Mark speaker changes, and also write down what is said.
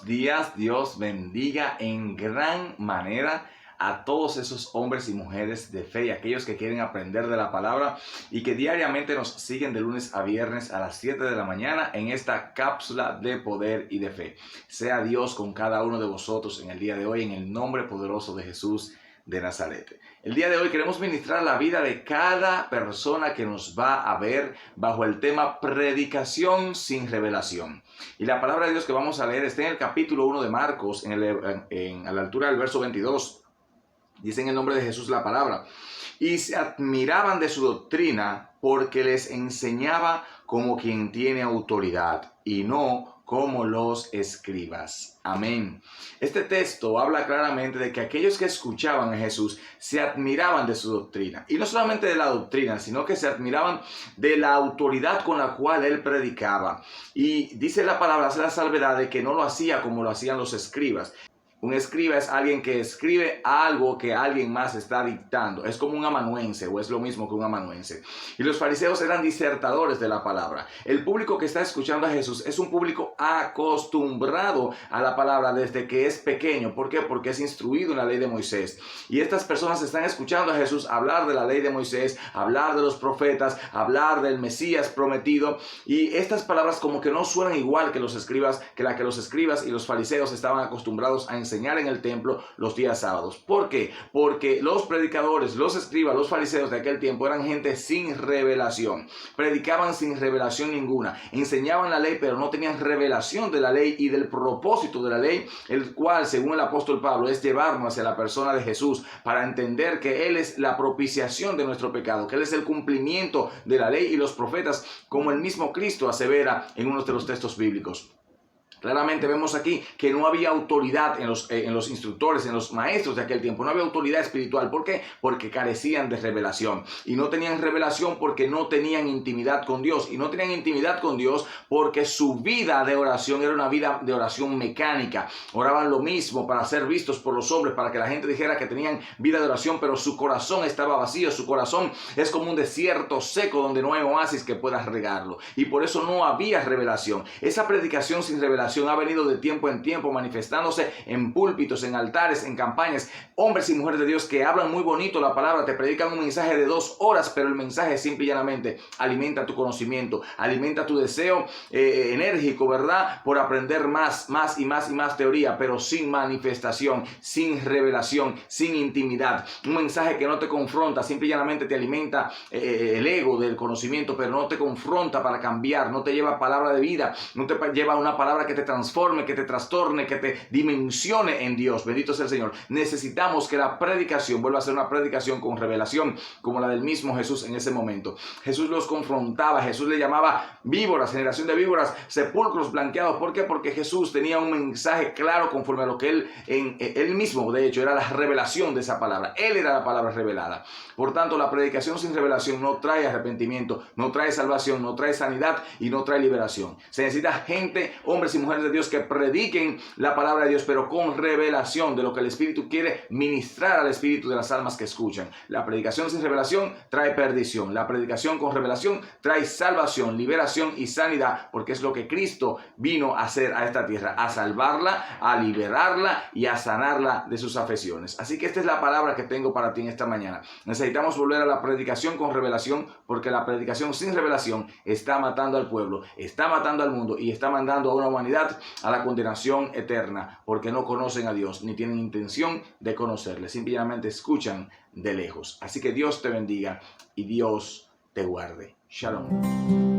Speaker 1: días. Dios bendiga en gran manera a todos esos hombres y mujeres de fe y aquellos que quieren aprender de la palabra y que diariamente nos siguen de lunes a viernes a las 7 de la mañana en esta cápsula de poder y de fe. Sea Dios con cada uno de vosotros en el día de hoy, en el nombre poderoso de Jesús de Nazaret. El día de hoy queremos ministrar la vida de cada persona que nos va a ver bajo el tema predicación sin revelación. Y la palabra de Dios que vamos a leer está en el capítulo 1 de Marcos, a la altura del verso 22. Dice en el nombre de Jesús la palabra: y se admiraban de su doctrina porque les enseñaba como quien tiene autoridad y no como los escribas. Amén. Este texto habla claramente de que aquellos que escuchaban a Jesús se admiraban de su doctrina. Y no solamente de la doctrina, sino que se admiraban de la autoridad con la cual él predicaba. Y dice la palabra, hace la salvedad de que no lo hacía como lo hacían los escribas. Un escriba es alguien que escribe algo que alguien más está dictando. Es como un amanuense, o es lo mismo que un amanuense. Y los fariseos eran disertadores de la palabra. El público que está escuchando a Jesús es un público acostumbrado a la palabra desde que es pequeño. ¿Por qué? Porque es instruido en la ley de Moisés. Y estas personas están escuchando a Jesús hablar de la ley de Moisés, hablar de los profetas, hablar del Mesías prometido. Y estas palabras como que no suenan igual que los escribas y los fariseos estaban acostumbrados a enseñar en el templo los días sábados. ¿Por qué? Porque los predicadores, los escribas, los fariseos de aquel tiempo eran gente sin revelación. Predicaban sin revelación ninguna. Enseñaban la ley, pero no tenían revelación de la ley y del propósito de la ley, el cual, según el apóstol Pablo, es llevarnos hacia la persona de Jesús para entender que Él es la propiciación de nuestro pecado, que Él es el cumplimiento de la ley y los profetas, como el mismo Cristo asevera en uno de los textos bíblicos. Claramente vemos aquí que no había autoridad en los instructores, en los maestros de aquel tiempo. No había autoridad espiritual. ¿Por qué? Porque carecían de revelación. Y no tenían revelación porque no tenían intimidad con Dios. Y no tenían intimidad con Dios porque su vida de oración era una vida de oración mecánica. Oraban lo mismo para ser vistos por los hombres, para que la gente dijera que tenían vida de oración, pero su corazón estaba vacío. Su corazón es como un desierto seco donde no hay oasis que puedas regarlo. Y por eso no había revelación. Esa predicación sin revelación ha venido de tiempo en tiempo manifestándose en púlpitos, en altares, en campañas. Hombres y mujeres de Dios que hablan muy bonito la palabra, te predican un mensaje de 2 horas, pero el mensaje simple y llanamente alimenta tu conocimiento, alimenta tu deseo enérgico, ¿verdad? Por aprender más teoría, pero sin manifestación, sin revelación, sin intimidad. Un mensaje que no te confronta, simple y llanamente te alimenta el ego del conocimiento, pero no te confronta para cambiar, no te lleva palabra de vida, no te lleva una palabra que te transforme, que te trastorne, que te dimensione en Dios. Bendito sea el Señor. Necesitamos que la predicación vuelva a ser una predicación con revelación, como la del mismo Jesús en ese momento. Jesús los confrontaba, Jesús le llamaba víboras, generación de víboras, sepulcros blanqueados. ¿Por qué? Porque Jesús tenía un mensaje claro conforme a lo que él mismo, de hecho, era la revelación de esa palabra. Él era la palabra revelada. Por tanto, la predicación sin revelación no trae arrepentimiento, no trae salvación, no trae sanidad y no trae liberación. Se necesita gente, hombres y mujeres de Dios que prediquen la palabra de Dios, pero con revelación de lo que el Espíritu quiere ministrar al Espíritu de las almas que escuchan. La predicación sin revelación trae perdición. La predicación con revelación trae salvación, liberación y sanidad, porque es lo que Cristo vino a hacer a esta tierra, a salvarla, a liberarla y a sanarla de sus afecciones. Así que esta es la palabra que tengo para ti en esta mañana. Necesitamos volver a la predicación con revelación, porque la predicación sin revelación está matando al pueblo, está matando al mundo y está mandando a una humanidad a la condenación eterna, porque no conocen a Dios ni tienen intención de conocerle, simplemente escuchan de lejos. Así que Dios te bendiga y Dios te guarde. Shalom.